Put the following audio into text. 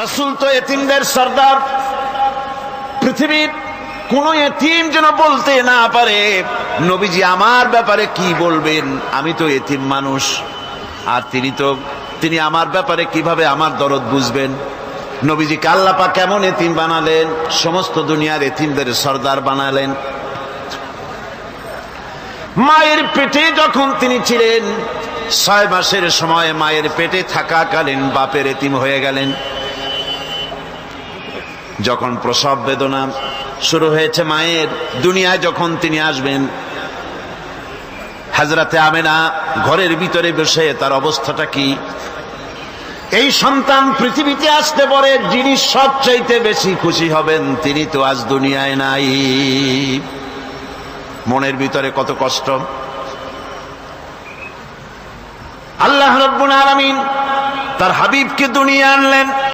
রাসূল তো এতিমদের সর্দার। পৃথিবীর কোন এতিম যেন বলতে না পারে নবীজি আমার ব্যাপারে কি বলবেন, আমি তো এতিম মানুষ, আর তিনি আমার ব্যাপারে কিভাবে আমার দরদ বুঝবেন। নবীজিকে আল্লাহ পাক কেমন এতিম বানালেন, সমস্ত দুনিয়ার এতিমদের সর্দার বানালেন। মায়ের পেটে যখন তিনি ছিলেন 6 মাসের সময় মায়ের পেটে থাকাকালীন বাপের এতিম হয়ে গেলেন। যখন প্রসব বেদনা শুরু হয়েছে মায়ের, দুনিয়ায় যখন তিনি আসবেন, হযরতে আমেনা ঘরের ভিতরে বসে তার অবস্থাটা কি, এই সন্তান পৃথিবীতে আসতে পরে যিনি সবচাইতে বেশি খুশি হবেন তিনি তো আজ দুনিয়ায় নাই। মনের ভিতরে কত কষ্ট। আল্লাহ রাব্বুল আলামিন তার হাবিবকে দুনিয়া আনলেন।